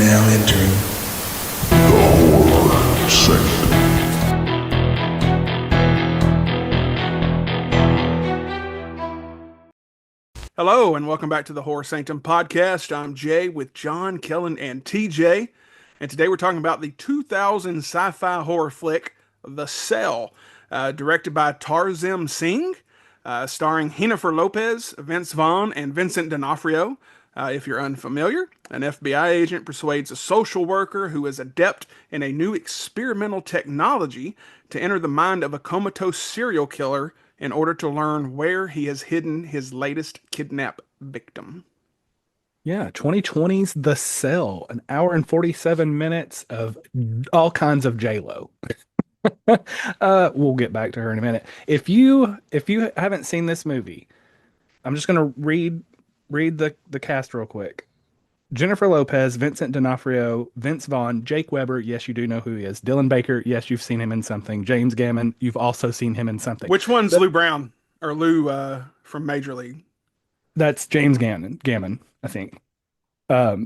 now entering the Horror Sanctum. Hello, and welcome back to the Horror Sanctum podcast. I'm Jay with John, Kellen, and TJ. And today we're talking about the 2000 sci-fi horror flick, The Cell, directed by Tarzim Singh, starring Jennifer Lopez, Vince Vaughn, and Vincent D'Onofrio. If you're unfamiliar, an FBI agent persuades a social worker who is adept in a new experimental technology to enter the mind of a comatose serial killer in order to learn where he has hidden his latest kidnap victim. Yeah, 2020's The Cell, an hour and 47 minutes of all kinds of J-Lo. We'll get back to her in a minute. If you haven't seen this movie, I'm just gonna read the cast real quick. Jennifer Lopez, Vincent D'Onofrio, Vince Vaughn, Jake Weber, yes, you do know who he is. Dylan Baker, yes, you've seen him in something. James Gammon, you've also seen him in something. Which one's Th- Lou Brown or Lou from Major League? That's James Gammon, I think.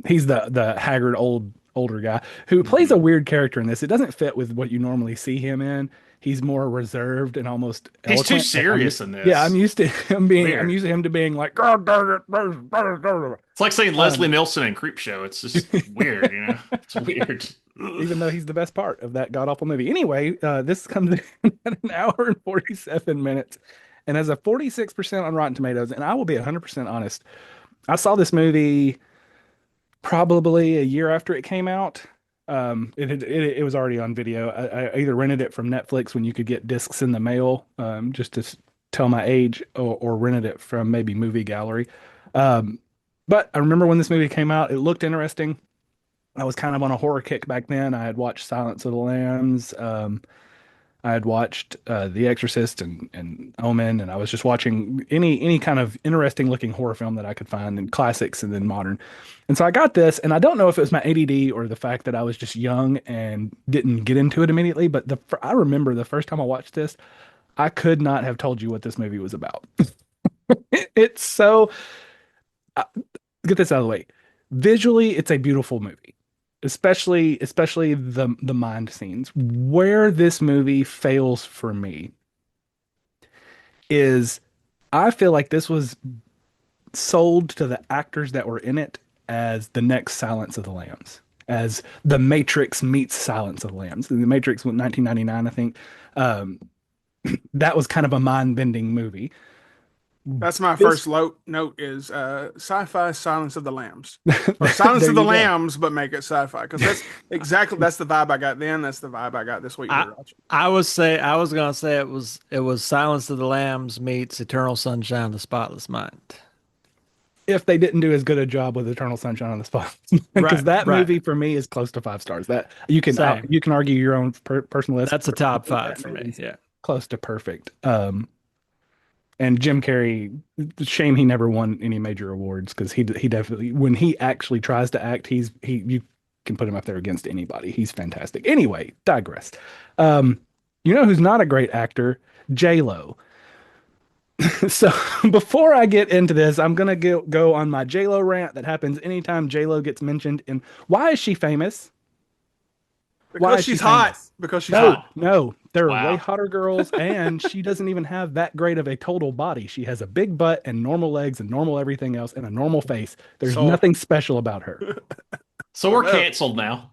He's the haggard older guy who plays a Mhm. weird character in this. It doesn't fit with what you normally see him in. He's more reserved and almost He's too eloquent. serious in Yeah, I'm this. used to him It's being I'm weird. used to him to being like God darn it. It's like saying Leslie Um, Nielsen in Creepshow. It's just weird, you know? It's weird. even though he's the best part of that god awful movie. Anyway, this comes in at an hour and 47 minutes and has a 46% on Rotten Tomatoes. And I will be 100% honest. I saw this movie probably a year after it came out. It was already on video. I either rented it from Netflix when you could get discs in the mail, just to tell my age, or rented it from maybe Movie Gallery. Um, but I remember when this movie came out, it looked interesting. I was kind of on a horror kick back then. I had watched Silence of the Lambs. I had watched The Exorcist and Omen, and I was just watching any kind of interesting looking horror film that I could find, and classics and then modern. And so I got this, and I don't know if it was my ADD or the fact that I was just young and didn't get into it immediately, but I remember the first time I watched this, I could not have told you what this movie was about. It's so uh, get this out of the way. Visually, it's a beautiful movie, especially the mind scenes. Where this movie fails for me is I feel like this was sold to the actors that were in it as the next Silence of the Lambs, as The Matrix meets Silence of the Lambs. The Matrix was 1999, I think. Um, that was kind of a mind-bending movie. That's my This first note is sci-fi Silence of the Lambs. Or Silence there of the you go. Lambs, but make it sci-fi. Because that's the vibe I got then. That's the vibe I got this week I rewatching. I was gonna say it was Silence of the Lambs meets Eternal Sunshine of the Spotless Mind. If they didn't do as good a job with Eternal Sunshine on the Spot, because Right, that right. movie for me is close to 5 stars. That Same. you can argue your own personal list. That's a top five That for me. movie's Yeah. close to perfect. And Jim Carrey, shame he never won any major awards because he definitely when he actually tries to act, he you can put him up there against anybody. He's fantastic. Anyway, digress. Um, you know who's not a great actor? J Lo. So before I get into this, I'm gonna go on my J Lo rant that happens anytime J Lo gets mentioned. And why is she famous? Why Because is she she's hot. famous? Because she's No, hot. no, there are way Wow. hotter girls, and she doesn't even have that great of a total body. She has a big butt and normal legs and normal everything else and a normal face. There's Sold. nothing special about her. So Well, we're no. canceled now.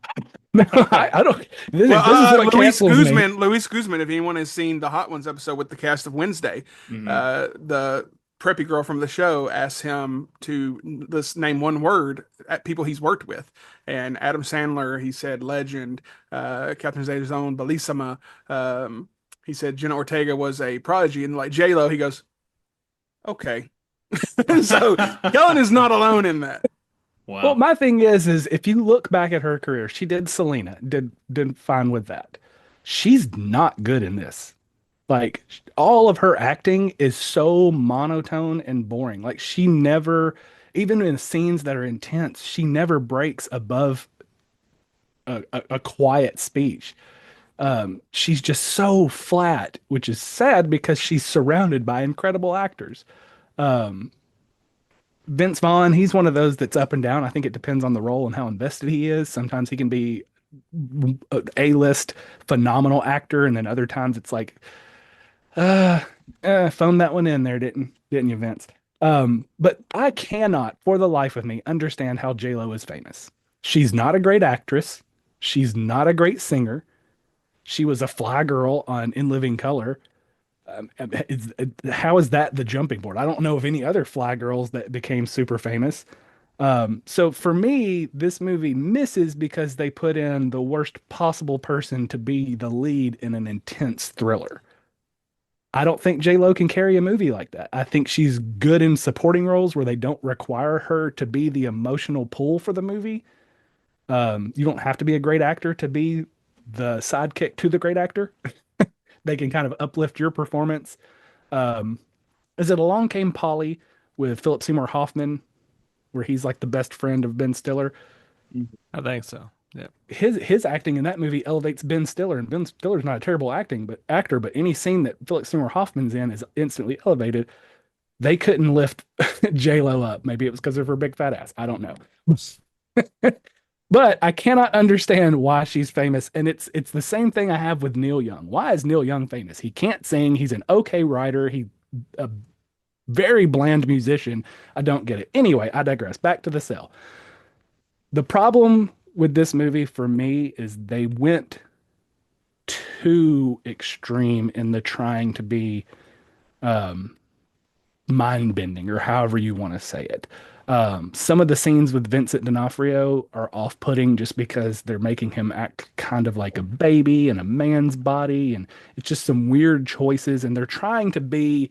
No, I don't. Well, This is what Luis cancels me. Guzman, Luis Guzman, if anyone has seen the Hot Ones episode with the cast of Wednesday, Hmm. the preppy girl from the show asked him to let's name one word at people he's worked with. And Adam Sandler, he said legend, Catherine Zeta-Zone, Bellissima. He said Jenna Ortega was a prodigy. And like J-Lo, he goes, okay. So Kellen is not alone in that. Well, Wow. my thing is if you look back at her career, she did Selena, did fine with that. She's not good in this. Like all of her acting is so monotone and boring. Like she never, even in scenes that are intense, she never breaks above a quiet speech. She's just so flat, which is sad because she's surrounded by incredible actors. Um, Vince Vaughn, he's one of those that's up and down. I think it depends on the role and how invested he is. Sometimes he can be a A-list phenomenal actor, and then other times it's like, uh, phone that one in there, didn't you, Vince? But I cannot, for the life of me, understand how J-Lo is famous. She's not a great actress. She's not a great singer. She was a fly girl on In Living Color. How is that the jumping board? I don't know of any other fly girls that became super famous. So for me, this movie misses because they put in the worst possible person to be the lead in an intense thriller. I don't think J-Lo can carry a movie like that. I think she's good in supporting roles where they don't require her to be the emotional pull for the movie. You don't have to be a great actor to be the sidekick to the great actor. They can kind of uplift your performance. Um, is it Along Came Polly with Philip Seymour Hoffman, where he's like the best friend of Ben Stiller? I think so. Yeah. His acting in that movie elevates Ben Stiller, and Ben Stiller's not a terrible actor, but any scene that Philip Seymour Hoffman's in is instantly elevated. They couldn't lift J Lo up. Maybe it was because of her big fat ass. I don't know. But I cannot understand why she's famous, and it's the same thing I have with Neil Young. Why is Neil Young famous? He can't sing. He's an okay writer. He a very bland musician. I don't get it. Anyway, I digress. Back to The Cell. The problem with this movie for me is they went too extreme in the trying to be um, mind bending, or however you want to say it. Some of the scenes with Vincent D'Onofrio are off putting just because they're making him act kind of like a baby in a man's body. And it's just some weird choices. And they're trying to be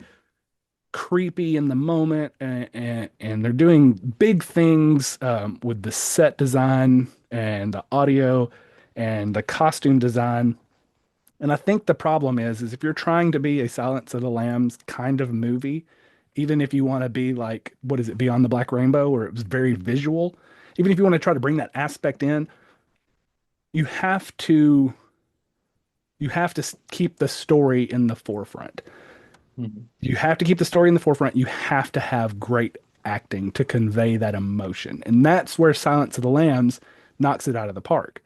creepy in the moment. And they're doing big things with the set design and the audio and the costume design. And I think the problem is if you're trying to be a Silence of the Lambs kind of movie, even if you want to be like, what is it, Beyond the Black Rainbow, where it was very visual, even if you want to try to bring that aspect in, you have to keep the story in the forefront. Mhm. You have to keep the story in the forefront. You have to have great acting to convey that emotion. And that's where Silence of the Lambs knocks it out of the park.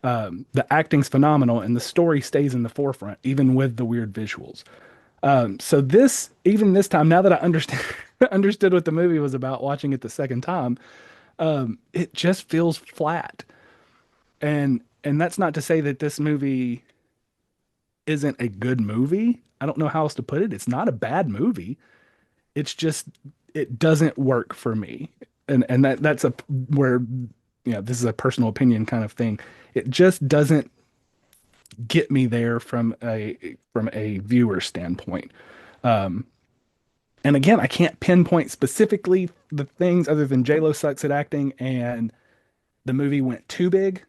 The acting's phenomenal and the story stays in the forefront, even with the weird visuals. So this, even this time, now that I understand understood what the movie was about, watching it the second time, it just feels flat. And that's not to say that this movie isn't a good movie. I don't know how else to put it. It's not a bad movie. It's just it doesn't work for me. And that's a where this is a personal opinion kind of thing. It just doesn't get me there from a viewer standpoint. Um, and again, I can't pinpoint specifically the things other than J-Lo sucks at acting and the movie went too big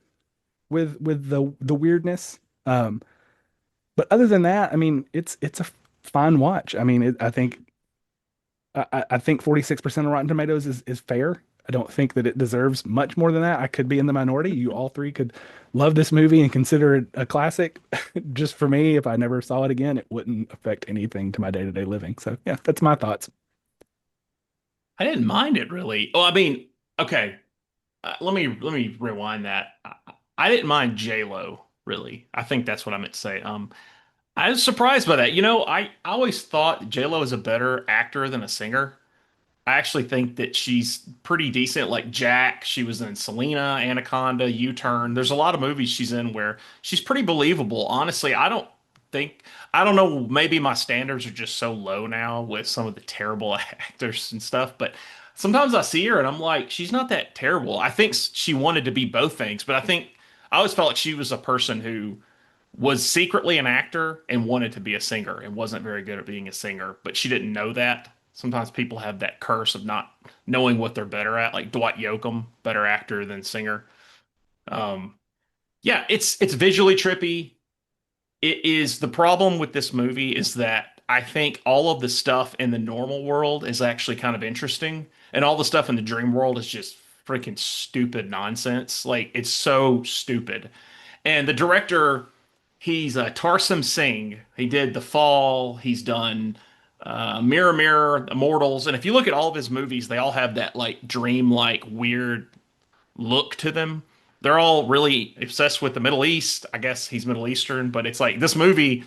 with the weirdness. But other than that, I mean, it's a fine watch. I mean, I think 46% of Rotten Tomatoes is fair. I don't think that it deserves much more than that. I could be in the minority. You all three could love this movie and consider it a classic. Just for me, if I never saw it again, it wouldn't affect anything to my day-to-day living. So yeah, that's my thoughts. I didn't mind it really. Oh, I mean, okay. Let me rewind that. I didn't mind J-Lo really. I think that's what I meant to say. I was surprised by that. I always thought J-Lo is a better actor than a singer. I actually think that she's pretty decent. Like Jack, she was in Selena, Anaconda, U-Turn. There's a lot of movies she's in where she's pretty believable. Honestly, think, I don't know, maybe my standards are just so low now with some of the terrible actors and stuff, but sometimes I see her and I'm like, she's not that terrible. I think she wanted to be both things, but I always felt like she was a person who was secretly an actor and wanted to be a singer and wasn't very good at being a singer, but she didn't know that. Sometimes people have that curse of not knowing what they're better at, like Dwight Yoakam, better actor than singer. Um, yeah, it's visually trippy. It is the problem with this movie is that I think all of the stuff in the normal world is actually kind of interesting, and all the stuff in the dream world is just freaking stupid nonsense. Like it's so stupid. And the director, he's Tarsim Singh. He did The Fall. He's done. Mirror Mirror, Immortals, and if you look at all of his movies, they all have that like dream-like weird look to them. They're all really obsessed with the Middle East. I guess he's Middle Eastern, but it's like this movie.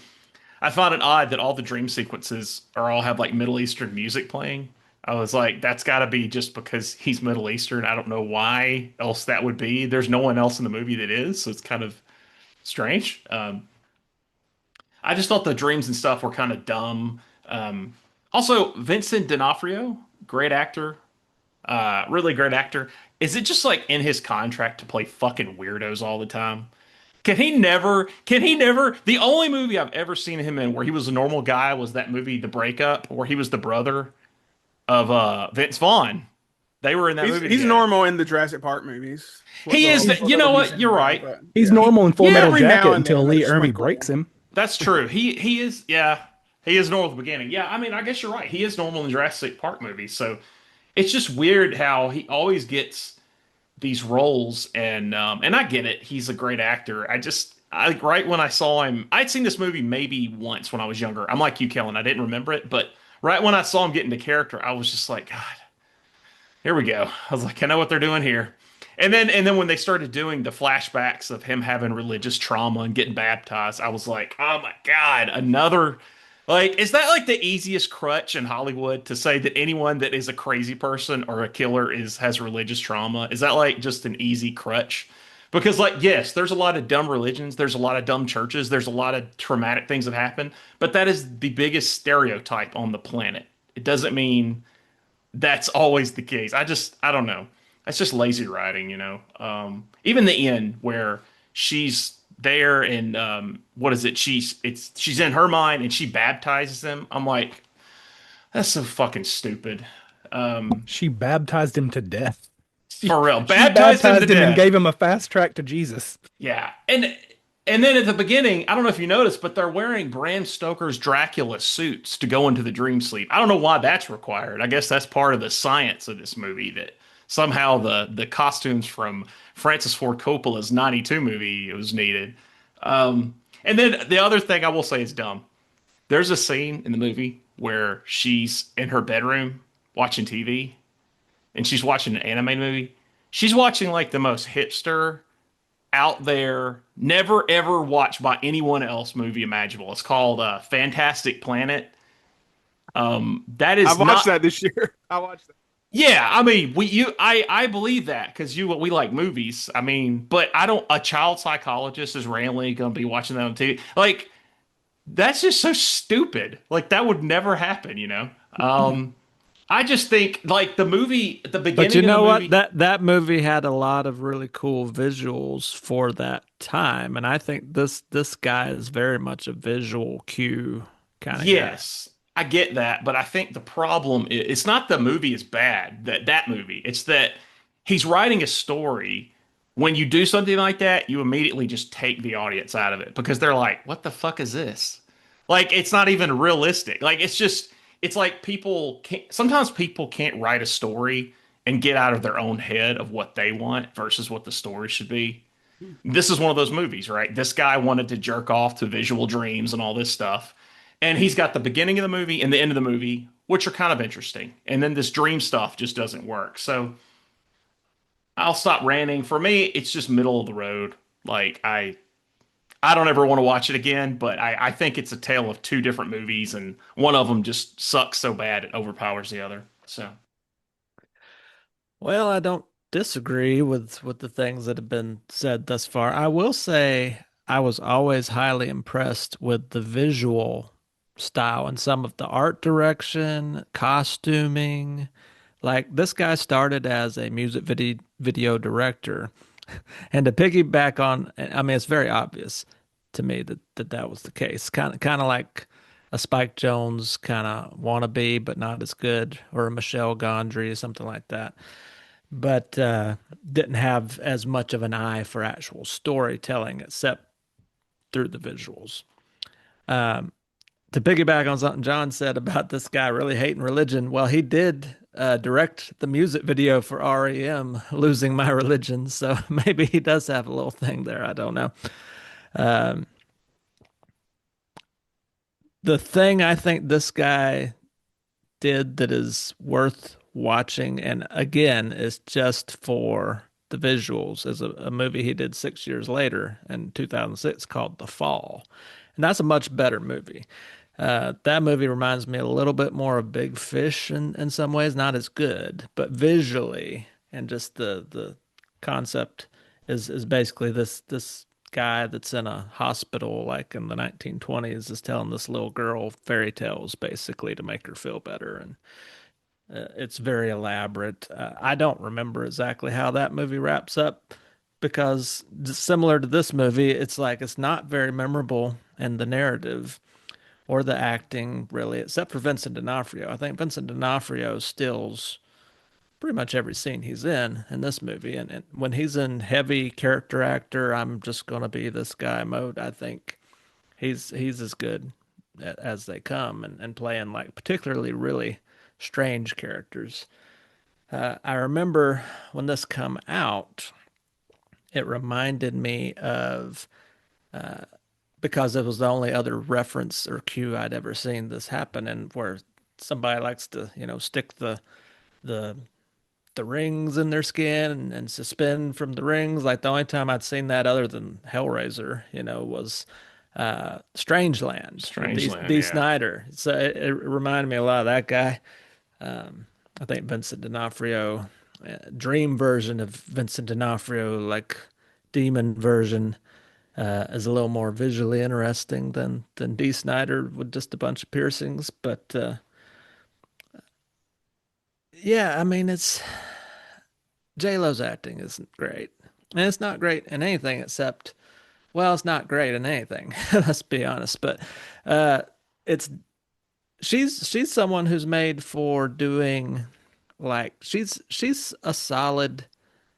I found it odd that all the dream sequences are all have like Middle Eastern music playing. I was like, that's got to be just because he's Middle Eastern. I don't know why else that would be. There's no one else in the movie that is, so it's kind of strange. I just thought the dreams and stuff were kind of dumb. Also, Vincent D'Onofrio, great actor, really great actor. Is it just like in his contract to play fucking weirdos all the time? Can he never? Can he never? The only movie I've ever seen him in where he was a normal guy was that movie, The Breakup, where he was the brother of Vince Vaughn. They were in that movie He's together. normal in the Jurassic Park movies. He is. You know what? You're right. He's Yeah. normal in Full Yeah, Metal every now Jacket and then until they Lee just Ermey sprinkle breaks him. That's true. He is. Yeah, he is normal at the beginning. Yeah, I mean, I guess you're right. He is normal in Jurassic Park movies. So it's just weird how he always gets these roles, and I get it. He's a great actor. I right when I saw him, I'd seen this movie maybe once when I was younger. I'm like you, Kellen. I didn't remember it, but right when I saw him get into character, I was just like, God, here we go. I was like, I know what they're doing here. And then when they started doing the flashbacks of him having religious trauma and getting baptized, I was like, oh my God, another like is that like the easiest crutch in Hollywood to say that anyone that is a crazy person or a killer is has religious trauma? Is that like just an easy crutch? Because like yes, there's a lot of dumb religions, there's a lot of dumb churches, there's a lot of traumatic things that happen, but that is the biggest stereotype on the planet. It doesn't mean that's always the case. I don't know. That's just lazy writing, you know. Even the end where she's there and what is it? She's in her mind and she baptizes them. I'm like, that's so fucking stupid. She baptized him to death. She, For real, she baptized him to baptized him and death. gave him a fast track to Jesus. Yeah, and then at the beginning, I don't know if you noticed, but they're wearing Bram Stoker's Dracula suits to go into the dream sleep. I don't know why that's required. I guess that's part of the science of this movie that somehow the costumes from Francis Ford Coppola's '92 movie was needed. And then the other thing I will say is dumb. There's a scene in the movie where she's in her bedroom watching TV and she's watching an anime movie. She's watching like the most hipster out there, never ever watched by anyone else movie imaginable. It's called Fantastic Planet. That I is watched not. that this year. I watched that. Yeah, I mean, I believe that because we like movies. I mean, but I don't. A child psychologist is randomly going to be watching that on TV. Like that's just so stupid. Like that would never happen. You know. I just think like the movie at the But you beginning of know the what? movie. That movie had a lot of really cool visuals for that time, and I think this guy is very much a visual cue kind of guy. Yes, I get that, but I think the problem is it's not the movie is bad, that movie. It's that he's writing a story. When you do something like that, you immediately just take the audience out of it because they're like, "What the fuck is this?" Like it's not even realistic. Like it's like people can't sometimes people can't write a story and get out of their own head of what they want versus what the story should be. This is one of those movies, right? This guy wanted to jerk off to visual dreams and all this stuff. And he's got the beginning of the movie and the end of the movie, which are kind of interesting. And then this dream stuff just doesn't work. So I'll stop ranting. For me, it's just middle of the road. Like I don't ever want to watch it again, but I think it's a tale of two different movies, and one of them just sucks so bad it overpowers the other. So Well, I don't disagree with the things that have been said thus far. I will say I was always highly impressed with the visual style and some of the art direction, costuming. Like this guy started as a music video director, and to piggyback on, I mean, it's very obvious to me that was the case. Kind of like a Spike Jones kind of wannabe, but not as good, or a Michelle Gondry or something like that. But didn't have as much of an eye for actual storytelling, except through the visuals. Um, to piggyback on something John said about this guy really hating religion, well, he did direct the music video for REM, Losing My Religion. So maybe he does have a little thing there. I don't know. Um, the thing I think this guy did that is worth watching, and again, is just for the visuals, is a movie he did 6 years later in 2006 called The Fall. And that's a much better movie. That movie reminds me a little bit more of Big Fish in some ways, not as good, but visually and just the concept is basically this guy that's in a hospital like in the 1920s is telling this little girl fairy tales basically to make her feel better, and it's very elaborate. I don't remember exactly how that movie wraps up because similar to this movie, it's like it's not very memorable in the narrative or the acting really, except for Vincent D'Onofrio. I think Vincent D'Onofrio steals pretty much every scene he's in this movie. And when he's in heavy character actor, I'm just gonna be this guy mode. I think he's as good as they come, and playing like particularly really strange characters. I remember when this come out, it reminded me of because it was the only other reference or cue I'd ever seen this happen, and where somebody likes to stick the the rings in their skin and suspend from the rings. Like the only time I'd seen that other than Hellraiser, was Strangeland with Strangeland, D. yeah. Snyder. So it reminded me a lot of that guy. I think Vincent D'Onofrio, dream version of Vincent D'Onofrio, like demon version, is a little more visually interesting than D. Snyder with just a bunch of piercings. But yeah, I mean, it's J Lo's acting isn't great, and it's not great in anything except, well, it's not great in anything. Let's be honest. But uh, it's she's someone who's made for doing like she's a solid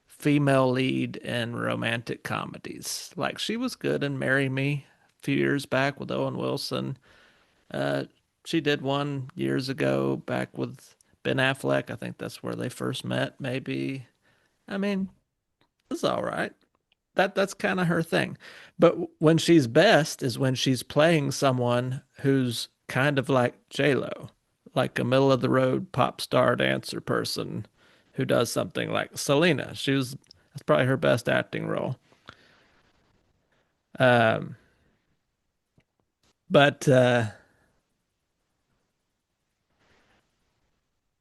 female lead in romantic comedies. Like she was good in Marry Me a few years back with Owen Wilson. Uh, she did one years ago back with Ben Affleck. I think that's where they first met, maybe. I mean, it's all right. That's kind of her thing. But when she's best is when she's playing someone who's kind of like J-Lo, like a middle of the road pop star dancer person who does something like Selena. That's probably her best acting role. Um, but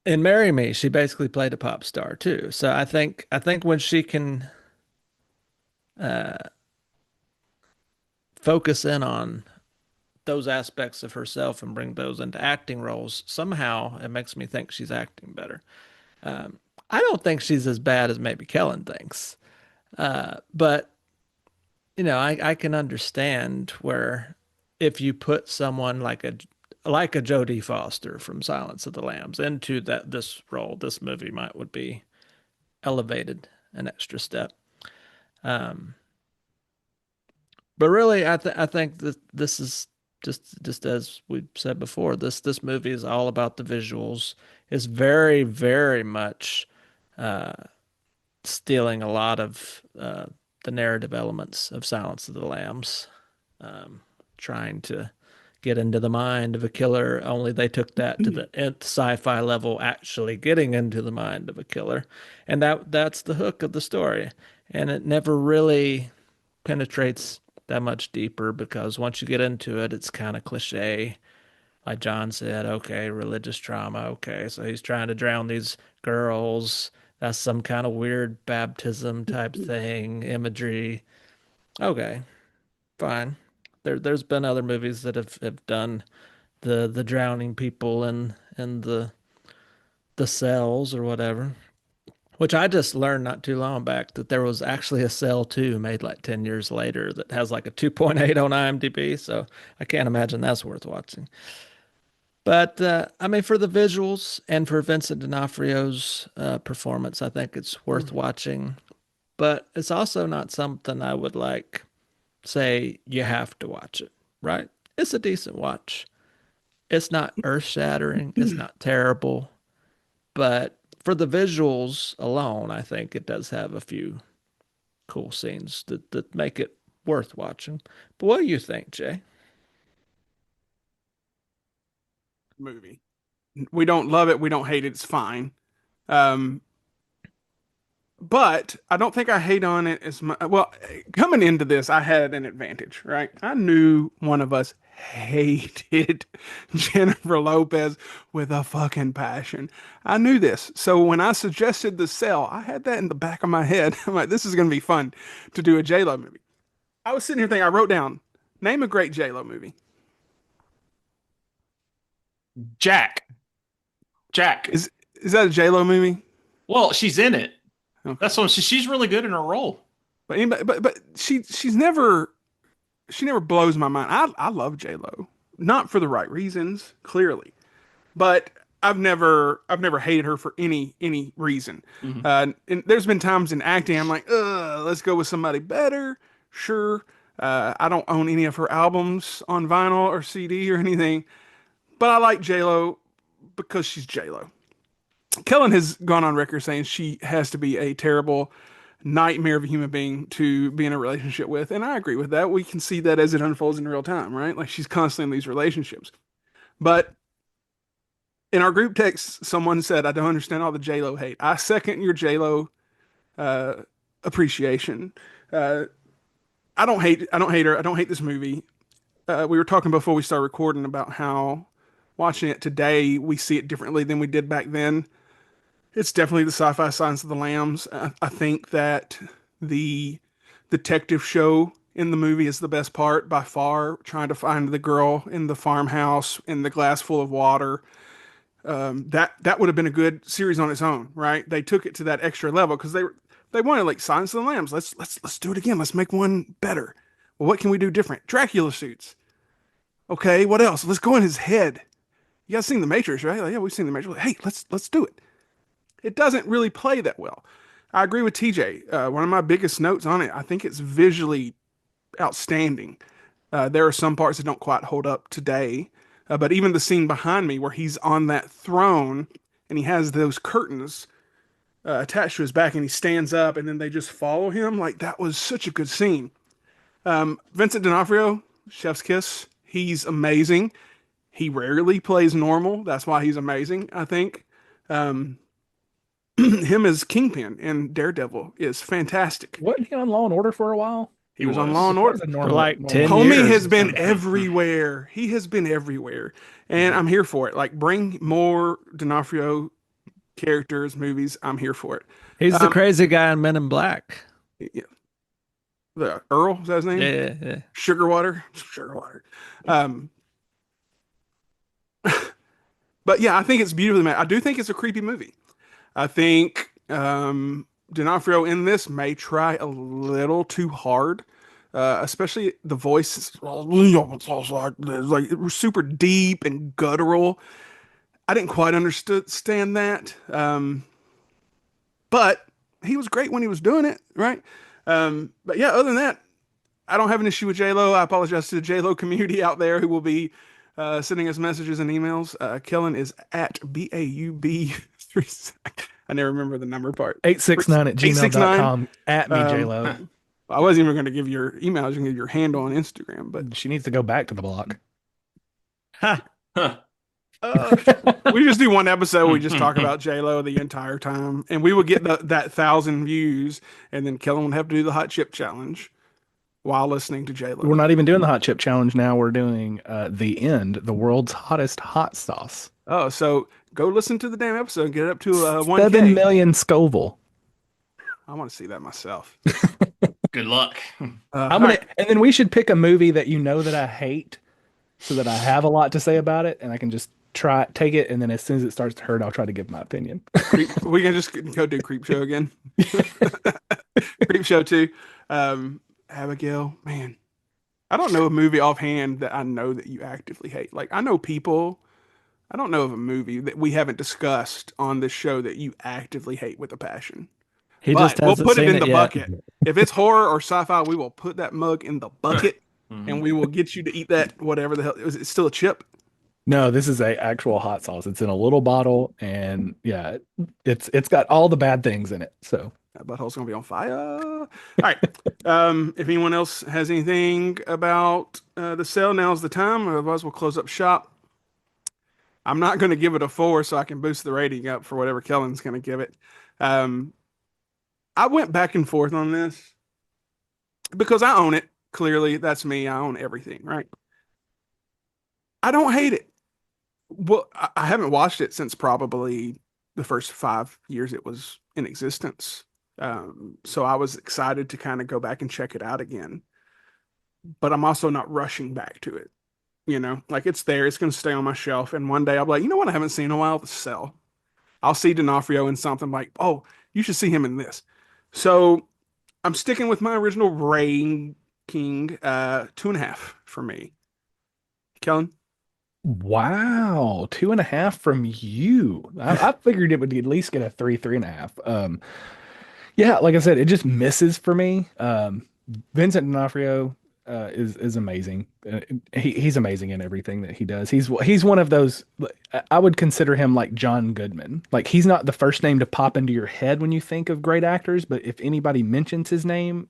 in Marry Me, she basically played a pop star too. So I think when she can focus in on those aspects of herself and bring those into acting roles, somehow it makes me think she's acting better. I don't think she's as bad as maybe Kellen thinks, but I can understand where if you put someone like a Jodie Foster from Silence of the Lambs into this role, this movie would be elevated an extra step. Um, but really, I think that this is just as we said before. This movie is all about the visuals. It's very very much stealing a lot of the narrative elements of Silence of the Lambs, trying to get into the mind of a killer. Only they took that to the nth sci-fi level, actually getting into the mind of a killer, and that's the hook of the story. And it never really penetrates that much deeper because once you get into it, it's kind of cliche. Like John said, okay, religious trauma. Okay, so he's trying to drown these girls. That's some kind of weird baptism type thing, imagery. Okay, fine. There's been other movies that have done the drowning people in the cells or whatever. Which I just learned not too long back that there was actually a Cell 2 made like 10 years later that has like a 2.8 on IMDb. So I can't imagine that's worth watching. But I mean, for the visuals and for Vincent D'Onofrio's performance, I think it's worth watching. But it's also not something I would like say you have to watch it, right? It's a decent watch. It's not earth shattering. It's not terrible. But for the visuals alone, I think it does have a few cool scenes that make it worth watching. But what do you think, Jay? Movie. We don't love it. We don't hate it. It's fine. Um, but I don't think I hate on it as much. Well, coming into this, I had an advantage, right? I knew one of us hated Jennifer Lopez with a fucking passion. I knew this. So when I suggested The Cell, I had that in the back of my head. I'm like, this is going to be fun to do a J-Lo movie. I was sitting here thinking, I wrote down, name a great J-Lo movie. Jack. Jack. Is that a J-Lo movie? Well, she's in it. Okay. That's what she's really good in her role. But anybody, but she's never she never blows my mind. I love J Lo, not for the right reasons, clearly, but I've never hated her for any reason. Mhm. And there's been times in acting I'm like, let's go with somebody better. Sure, I don't own any of her albums on vinyl or CD or anything, but I like J Lo because she's J Lo. Kellen has gone on record saying she has to be a terrible nightmare of a human being to be in a relationship with. And I agree with that. We can see that as it unfolds in real time, right? Like she's constantly in these relationships. But in our group text, someone said, I don't understand all the J-Lo hate. I second your J-Lo uh, appreciation. Uh, I don't hate her. I don't hate this movie. We were talking before we started recording about how watching it today, we see it differently than we did back then. It's definitely the sci-fi Silence of the Lambs. I think that the detective show in the movie is the best part by far. Trying to find the girl in the farmhouse in the glass full of water. That would have been a good series on its own, right? They took it to that extra level because they wanted like Silence of the Lambs. Let's do it again. Let's make one better. Well, what can we do different? Dracula suits. Okay, what else? Let's go in his head. You guys seen The Matrix, right? Like, yeah, we've seen The Matrix. Like, hey, let's do it. It doesn't really play that well. I agree with TJ. One of my biggest notes on it, I think it's visually outstanding. There are some parts that don't quite hold up today, but even the scene behind me where he's on that throne and he has those curtains attached to his back and he stands up and then they just follow him, like that was such a good scene. Vincent D'Onofrio, Chef's Kiss, he's amazing. He rarely plays normal. That's why he's amazing, I think. Um, him as Kingpin in Daredevil is fantastic. Wasn't he on Law and Order for a while? He was on Law and He Order. plays a For normal, like 10 normal- Homie years has or been something. everywhere. He has been everywhere. And I'm here for it. Like, bring more D'Onofrio characters, movies. I'm here for it. He's the crazy guy in Men in Black. Yeah. The Earl, is that his name? Yeah. Sugarwater. Sugarwater. Um, but yeah, I think it's beautifully made. I do think it's a creepy movie. I think D'Onofrio in this may try a little too hard, especially the voice is like super deep and guttural. I didn't quite understand that, but he was great when he was doing it, right? But yeah, other than that, I don't have an issue with J Lo. I apologize to the J Lo community out there who will be sending us messages and emails. Kellen is at BAUB. I never remember the number part. 869 at 869. gmail.com at me, J-Lo. I wasn't even going to give your email. I was going to give your handle on Instagram, but She needs to go back to the block. Ha. Huh. we just do one episode. We just talk about J Lo the entire time, and we will get that 1,000 views, and then Kellen would have to do the hot chip challenge while listening to J Lo. We're not even doing the hot chip challenge now. We're doing The End, the world's hottest hot sauce. Oh, so go listen to the damn episode and get it up to 1K. 7 million Scoville. I want to see that myself. Good luck. I'm All gonna, right. and then we should pick a movie that you know that I hate, so that I have a lot to say about it, and I can just take it, and then as soon as it starts to hurt, I'll try to give my opinion. We can just go do Creep Show again. Creep Show 2. Abigail, man, I don't know a movie offhand that I know that you actively hate. Like, I know people. I don't know of a movie that we haven't discussed on this show that you actively hate with a passion. He But just we'll hasn't put it seen in the yet. bucket. If it's horror or sci-fi, we will put that mug in the bucket, and we will get you to eat that whatever the hell. Is it still a chip? No, this is a actual hot sauce. It's in a little bottle, and yeah, it's got all the bad things in it. So That butthole's gonna be on fire. All right. If anyone else has anything about the sale, now's the time. Otherwise, we'll close up shop. I'm not going to give it a 4 so I can boost the rating up for whatever Kellen's going to give it. Um, I went back and forth on this because I own it. Clearly, that's me. I own everything, right? I don't hate it. Well, I haven't watched it since probably the first 5 years it was in existence. So I was excited to kind of go back and check it out again. But I'm also not rushing back to it. Like it's there, it's going to stay on my shelf. And one day I'll be like, you know what I haven't seen in a while? The Cell. I'll see D'Onofrio in something like, oh, you should see him in this. So I'm sticking with my original ranking, 2.5 for me. Kellen? Wow, 2.5 from you. I figured it would at least get a 3.5. Yeah, like I said, it just misses for me. Vincent D'Onofrio is amazing. He's amazing in everything that he does. He's one of those. I would consider him like John Goodman. Like he's not the first name to pop into your head when you think of great actors, but if anybody mentions his name,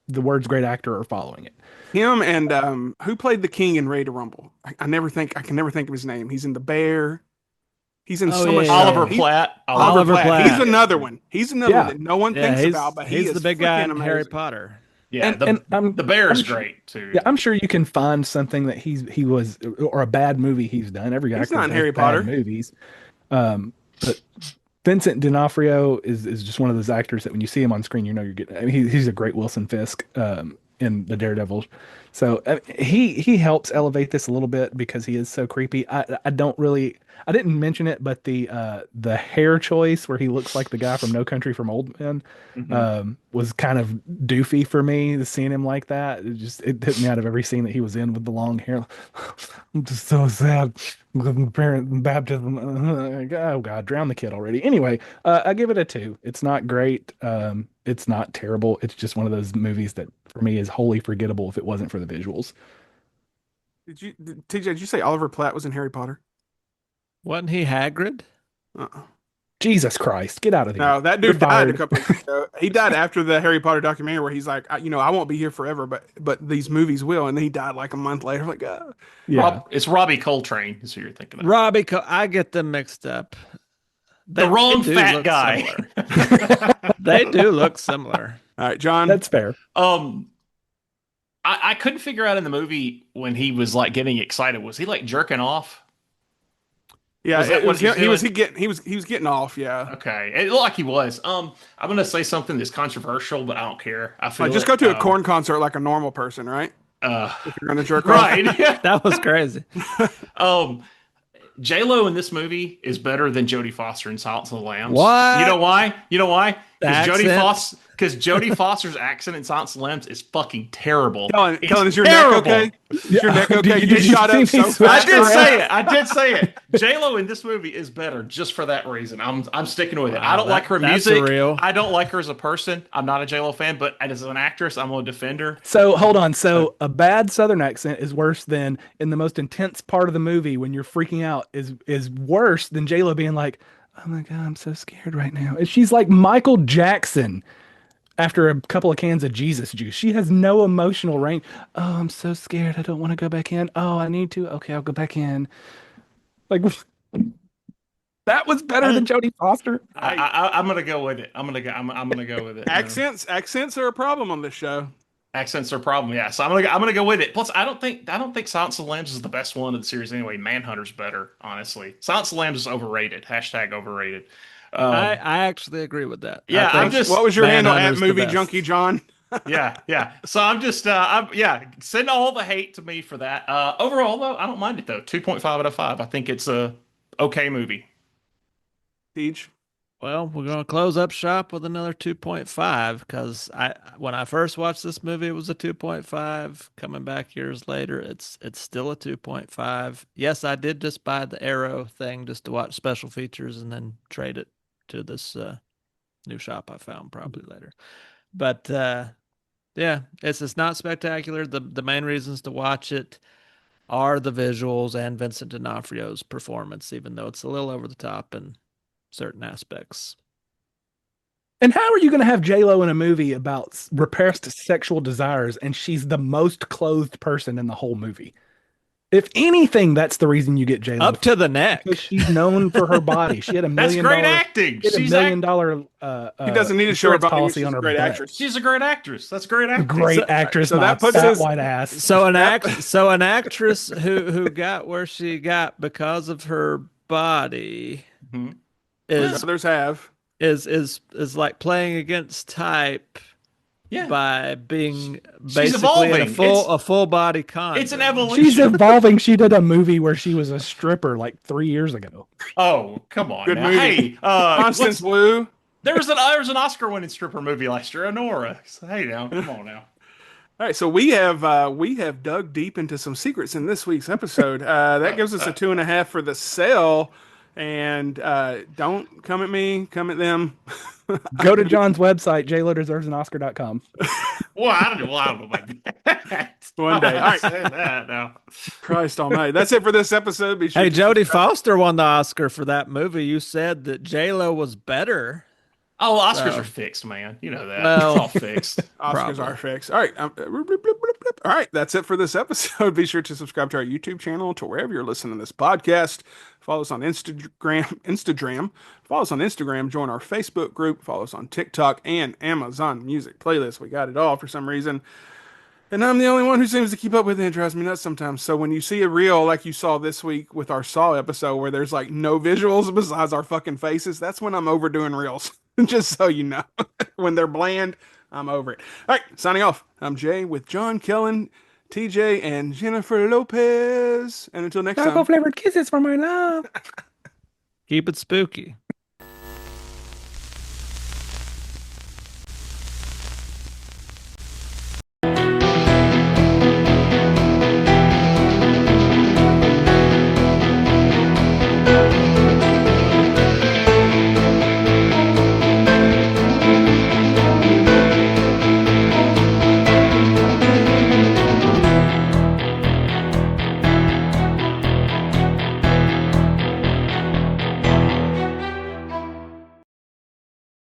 the words great actor are following it. Him and who played the King in Ready to Rumble? I can never think of his name. He's in The Bear. He's in Oh, so yeah, much yeah, stuff. Oliver yeah. Platt. Oliver Oliver Platt. He's Platt. another one. He's another one Yeah. that no one Yeah, thinks about, but he he's is the big guy freaking in Harry amazing. Potter. Yeah, And the bear is I'm sure, great too. yeah, I'm sure you can find something that he was or a bad movie he's done. Every He's actor not in does Harry bad Potter. movies. But Vincent D'Onofrio is just one of those actors that when you see him on screen, you know you're getting. I mean, he's a great Wilson Fisk in the Daredevil. So he helps elevate this a little bit because he is so creepy. I don't really I didn't mention it, but the hair choice where he looks like the guy from No Country for Old Men Mhm. was kind of doofy for me. Seeing him like that, it took me out of every scene that he was in with the long hair. I'm just so sad. Parent baptism. Oh God, drown the kid already. Anyway, I give it a 2. It's not great. It's not terrible. It's just one of those movies that for me is wholly forgettable if it wasn't for the visuals. TJ, did you say Oliver Platt was in Harry Potter? Wasn't he Hagrid? Uh-uh. Jesus Christ, get out of here. No, that You're dude died a fired. couple of years ago. He died after the Harry Potter documentary where he's like, I won't be here forever, but these movies will. And then he died like a month later. Like, Yeah. It's Robbie Coltrane is who you're thinking of. I get them mixed up. The They wrong do fat look guy. similar. They do look similar. all right, John. That's fair. um, I couldn't figure out in the movie when he was like getting excited. Was he like jerking off? Yeah, Was that it what was he's him. He was doing? he was getting off. Yeah, Okay, it looked like he was. I'm gonna say something that's controversial, but I don't care. I feel like just it. go to a corn concert like a normal person, right? Uh, If you're gonna jerk off. right. Yeah. That was crazy. Um, J Lo in this movie is better than Jodie Foster in Silence of the Lambs. You know What? why? You know why? The Because accent? Jodie Foster's accent in Silence of the Lambs is fucking terrible. Kellen, It's is your neck terrible. okay? Is your neck Yeah. okay? You Did get you shot see up me so switch I fast. did around? say it. I did say it. J Lo in this movie is better just for that reason. I'm sticking with it. I Wow, don't like her that's music. real. I don't like her as a person. I'm not a J Lo fan, but as an actress, I'm gonna defend her. So hold on. So a bad Southern accent is worse than in the most intense part of the movie when you're freaking out is worse than JLo being like, "Oh my God, I'm so scared right now." And she's like Michael Jackson after a couple of cans of Jesus juice. She has no emotional range. Oh, I'm so scared. I don't want to go back in. Oh, I need to. Okay, I'll go back in. Like that was better than Jodie Foster. I'm gonna go with it. I'm gonna go with it. Accents are a problem on this show. Accents are a problem, yeah. So I'm gonna go with it. Plus, I don't think Silence of the Lambs is the best one of the series anyway. Manhunter's better, honestly. Silence of the Lambs is overrated. Hashtag overrated. I actually agree with that. Yeah, I I'm think just- What was your handle at Manhunter's the Movie best. Junkie John? yeah. So I'm just send all the hate to me for that. Overall though, I don't mind it though. 2.5 out of 5. I think it's a okay movie. Teach. Well, we're going to close up shop with another 2.5 because when I first watched this movie, it was a 2.5. Coming back years later, it's still a 2.5. Yes, I did just buy the Arrow thing just to watch special features and then trade it to this new shop I found probably later. But yeah, it's not spectacular. The main reasons to watch it are the visuals and Vincent D'Onofrio's performance, even though it's a little over the top in certain aspects. And how are you going to have J-Lo in a movie about repressed sexual desires and she's the most clothed person in the whole movie? If anything, that's the reason you get J-Lo. Up to the neck. Because she's known for her body. She had a $1 That's million. great acting. She had a $1 She's million He doesn't need to show her insurance body. policy She's on a her great butt. actress. She's a great actress. That's great acting. Great actress. so my that puts fat his- white ass. So an actress who got where she got because of her body Mhm. is Others have. is like playing against type Yeah. by being She's basically in evolving. a full body condom. It's an evolution. She's evolving. She did a movie where she was a stripper like 3 years ago. Oh, come on. Good now. movie. Hey, Constance Wu. there was an Oscar-winning stripper movie last year, Honora. So, hey, now, come on now. All right, so we have dug deep into some secrets in this week's episode. That gives us a 2.5 for the sale. And don't come at me, come at them. Go to John's website, jlodeservesAnOscar.com. Well, I don't know about that. One day. All right. Say that now. Christ almighty. That's it for this episode. Be sure Hey, to Jodie subscribe. Foster won the Oscar for that movie. You said that J-Lo was better. Oh, Oscars So- are fixed, man. You know that. Well- It's all fixed. Oscars Probably. are fixed. All right. All right. That's it for this episode. Be sure to subscribe to our YouTube channel, to wherever you're listening to this podcast. Follow us on Instagram. Follow us on Instagram. Join our Facebook group. Follow us on TikTok and Amazon Music playlist. We got it all for some reason. And I'm the only one who seems to keep up with it. It drives me nuts sometimes. So when you see a reel like you saw this week with our Saw episode where there's like no visuals besides our fucking faces, that's when I'm overdoing reels. Just so you know. When they're bland, I'm over it. All right, signing off. I'm Jay with John Kellen, TJ, and Jennifer Lopez. And until next time. Chocolate flavored kisses for my love. Keep it spooky.